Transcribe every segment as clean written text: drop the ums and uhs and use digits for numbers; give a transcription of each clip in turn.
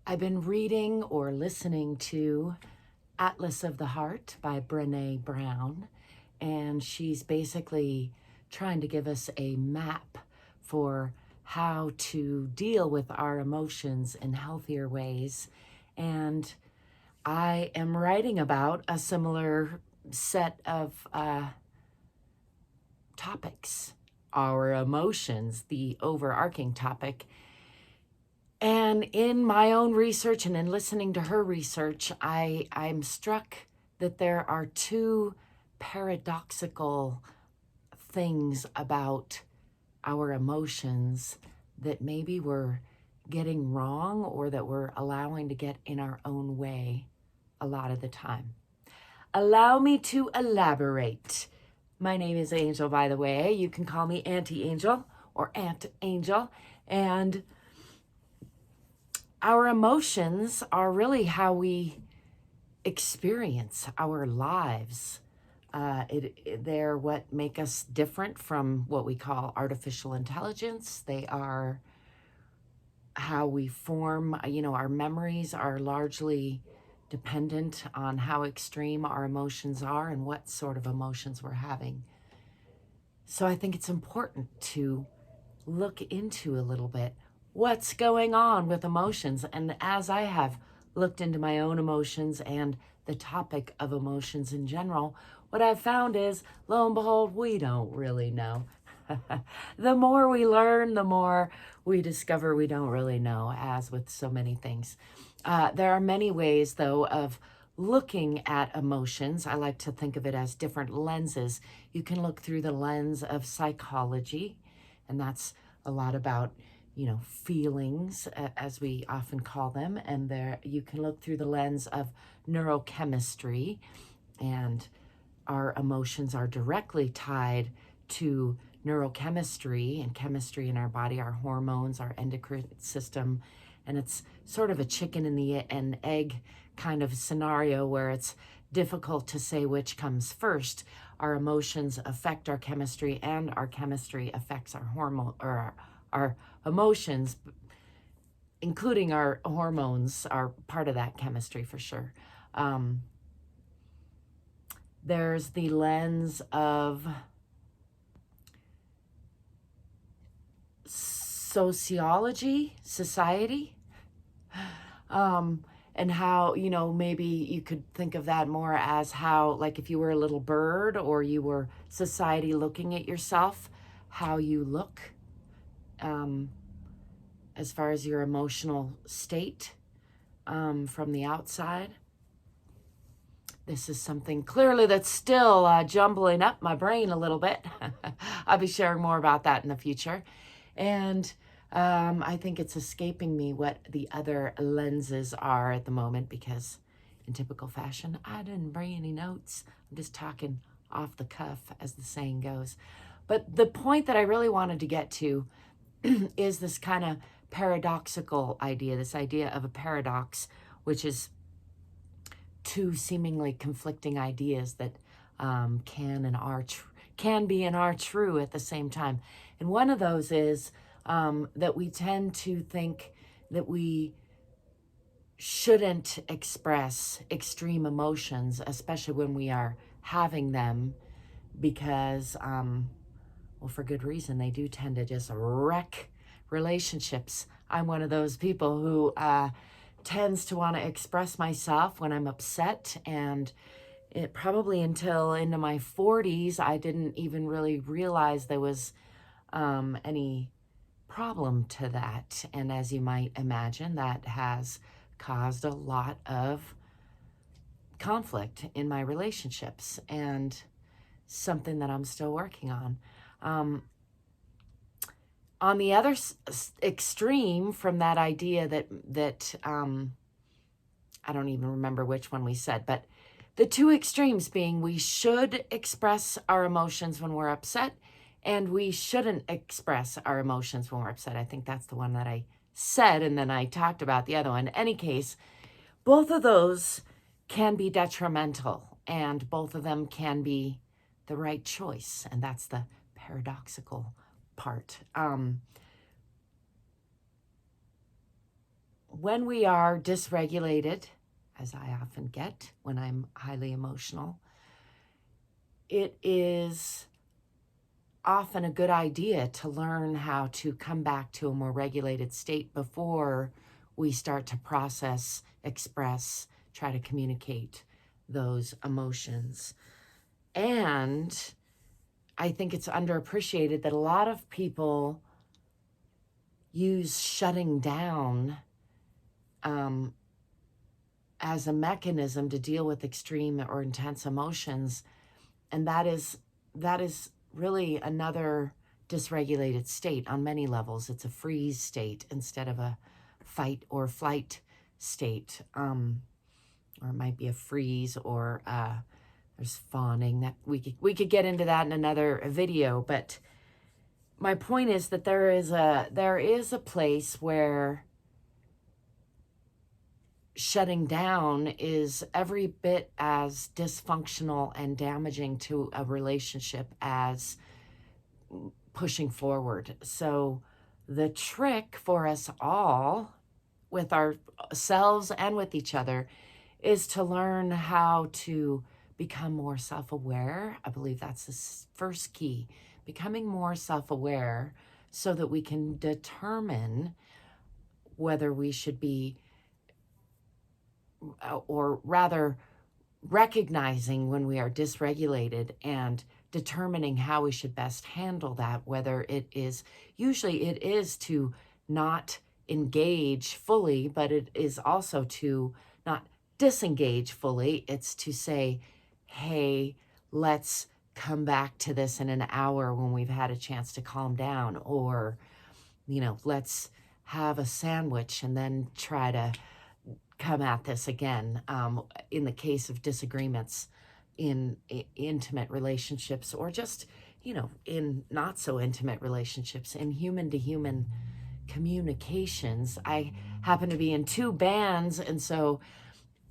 I've been reading or listening to Atlas of the Heart by Brene Brown, and she's basically trying to give us a map for how to deal with our emotions in healthier ways. And I am writing about a similar set of topics, our emotions, the overarching topic. And in my own research and in listening to her research, I'm struck that there are two paradoxical things about our emotions that maybe we're getting wrong or that we're allowing to get in our own way a lot of the time. Allow me to elaborate. My name is Angel, by the way. You can call me Auntie Angel or Aunt Angel. And our emotions are really how we experience our lives. They're what make us different from what we call artificial intelligence. They are how we form, our memories are largely dependent on how extreme our emotions are and what sort of emotions we're having. So I think it's important to look into a little bit what's going on with emotions. And as I have looked into my own emotions and the topic of emotions in general, what I've found is, lo and behold, we don't really know. The more we learn, the more we discover we don't really know, as with so many things. There are many ways, though, of looking at emotions. I like to think of it as different lenses. You can look through the lens of psychology, and that's a lot about, feelings, as we often call them. And there you can look through the lens of neurochemistry, and our emotions are directly tied to neurochemistry and chemistry in our body, our hormones, our endocrine system. And it's sort of a chicken and egg kind of scenario where it's difficult to say which comes first. Our emotions affect our chemistry, and our chemistry affects our hormone or our emotions, including our hormones, are part of that chemistry for sure. There's the lens of sociology, society, and how, maybe you could think of that more as how, like if you were a little bird or you were society looking at yourself, how you look as far as your emotional state from the outside. This is something clearly that's still jumbling up my brain a little bit. I'll be sharing more about that in the future. And I think it's escaping me what the other lenses are at the moment, because in typical fashion, I didn't bring any notes. I'm just talking off the cuff, as the saying goes. But the point that I really wanted to get to is this kind of paradoxical idea, this idea of a paradox, which is two seemingly conflicting ideas that can be and are true at the same time. And one of those is that we tend to think that we shouldn't express extreme emotions, especially when we are having them, because, well, for good reason, they do tend to just wreck relationships. I'm one of those people who tends to want to express myself when I'm upset, and it probably until into my 40s, I didn't even really realize there was any problem to that. And as you might imagine, that has caused a lot of conflict in my relationships, and something that I'm still working on. On the other extreme from that idea that I don't even remember which one we said, but the two extremes being we should express our emotions when we're upset, and we shouldn't express our emotions when we're upset. I think that's the one that I said, and then I talked about the other one. In any case, both of those can be detrimental, and both of them can be the right choice, and that's the paradoxical part. when we are dysregulated, as I often get when I'm highly emotional, it is often a good idea to learn how to come back to a more regulated state before we start to process, express, try to communicate those emotions. And I think it's underappreciated that a lot of people use shutting down as a mechanism to deal with extreme or intense emotions. And that is really another dysregulated state on many levels. It's a freeze state instead of a fight or flight state. Or it might be a freeze, or there's fawning. That we could get into that in another video. But my point is that there is a place where shutting down is every bit as dysfunctional and damaging to a relationship as pushing forward. So the trick for us all, with ourselves and with each other, is to learn how to become more self-aware. I believe that's the first key, becoming more self-aware so that we can determine whether we should be, or rather recognizing when we are dysregulated and determining how we should best handle that, whether usually it is to not engage fully, but it is also to not disengage fully. It's to say, hey, let's come back to this in an hour when we've had a chance to calm down, or, let's have a sandwich and then try to come at this again. In the case of disagreements in intimate relationships, or just, in not so intimate relationships, in human to human communications. I happen to be in 2 bands, and so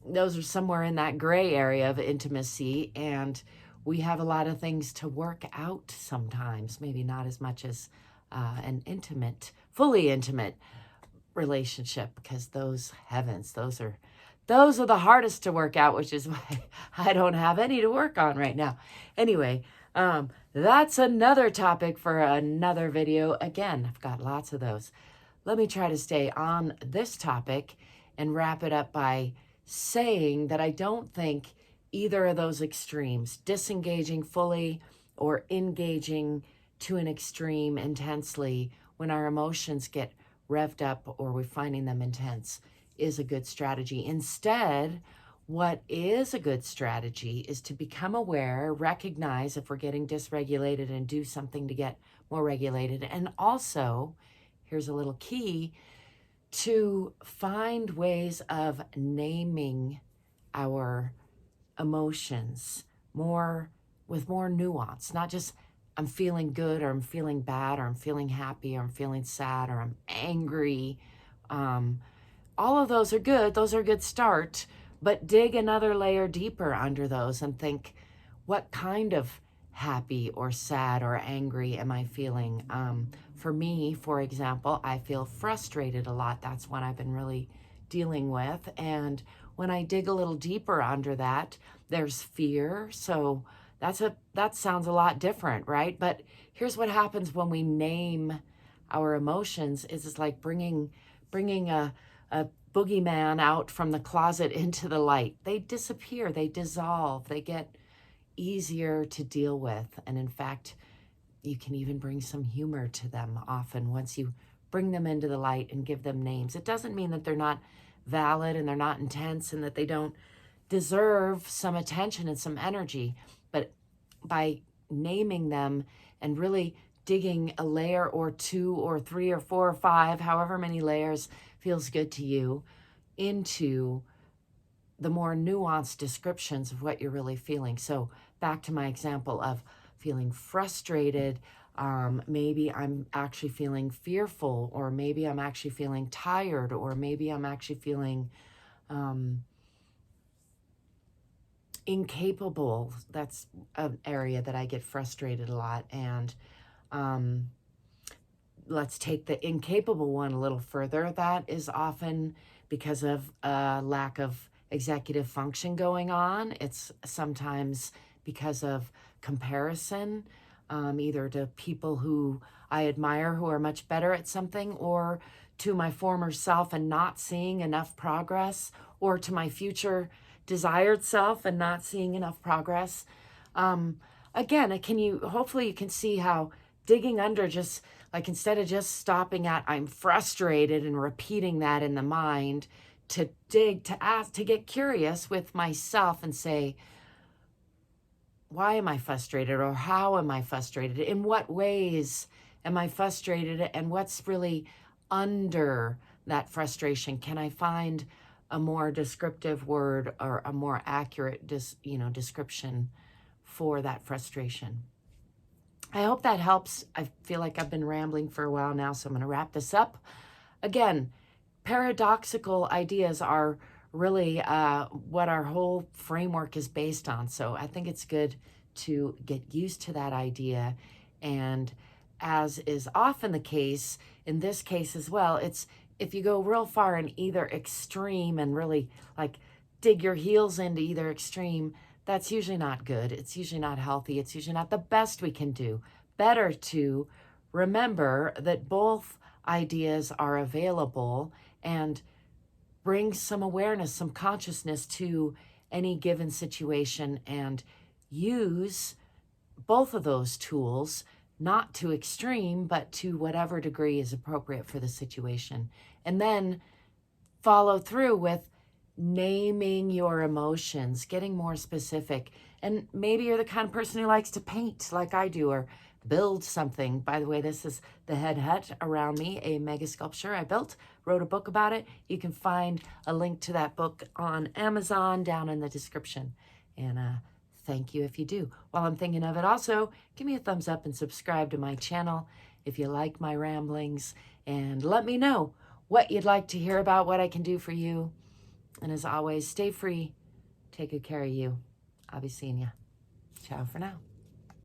those are somewhere in that gray area of intimacy, and we have a lot of things to work out sometimes, maybe not as much as an fully intimate relationship, because those are the hardest to work out, which is why I don't have any to work on right now. Anyway, that's another topic for another video. Again, I've got lots of those. Let me try to stay on this topic and wrap it up by saying that I don't think either of those extremes, disengaging fully or engaging to an extreme intensely when our emotions get revved up or we're finding them intense, is a good strategy. Instead, what is a good strategy is to become aware, recognize if we're getting dysregulated, and do something to get more regulated. And also, here's a little key, to find ways of naming our emotions with more nuance, not just I'm feeling good, or I'm feeling bad, or I'm feeling happy, or I'm feeling sad, or I'm angry. All of those are good. Those are a good start, but dig another layer deeper under those and think, what kind of happy or sad or angry am I feeling? For me, for example, I feel frustrated a lot. That's what I've been really dealing with. And when I dig a little deeper under that, there's fear. So that sounds a lot different, right? But here's what happens when we name our emotions. It's like bringing a boogeyman out from the closet into the light. They disappear, they dissolve, they get easier to deal with. And in fact, you can even bring some humor to them often once you bring them into the light and give them names. It doesn't mean that they're not valid and they're not intense and that they don't deserve some attention and some energy, but by naming them and really digging a layer or 2 or 3 or 4 or 5, however many layers feels good to you, into the more nuanced descriptions of what you're really feeling. So back to my example of feeling frustrated, maybe I'm actually feeling fearful, or maybe I'm actually feeling tired, or maybe I'm actually feeling incapable. That's an area that I get frustrated a lot. And let's take the incapable one a little further. That is often because of a lack of executive function going on. It's sometimes because of comparison, either to people who I admire who are much better at something, or to my former self and not seeing enough progress, or to my future desired self and not seeing enough progress. Again, hopefully you can see how digging under, just like, instead of just stopping at I'm frustrated and repeating that in the mind, to dig, to ask, to get curious with myself and say, why am I frustrated, or how am I frustrated? In what ways am I frustrated, and what's really under that frustration? Can I find a more descriptive word or a more accurate description for that frustration? I hope that helps. I feel like I've been rambling for a while now, so I'm going to wrap this up. Again, paradoxical ideas are really what our whole framework is based on. So I think it's good to get used to that idea. And as is often the case, in this case as well, it's if you go real far in either extreme and really like dig your heels into either extreme, that's usually not good. It's usually not healthy. It's usually not the best we can do. Better to remember that both ideas are available and bring some awareness, some consciousness to any given situation, and use both of those tools, not to extreme, but to whatever degree is appropriate for the situation. And then follow through with naming your emotions, getting more specific. And maybe you're the kind of person who likes to paint like I do, or build something. By the way, this is the Head Hutt around me, a mega sculpture I built, wrote a book about it. You can find a link to that book on Amazon down in the description. And thank you if you do. While I'm thinking of it, also, give me a thumbs up and subscribe to my channel if you like my ramblings. And let me know what you'd like to hear about, what I can do for you. And as always, stay free. Take good care of you. I'll be seeing you. Ciao for now.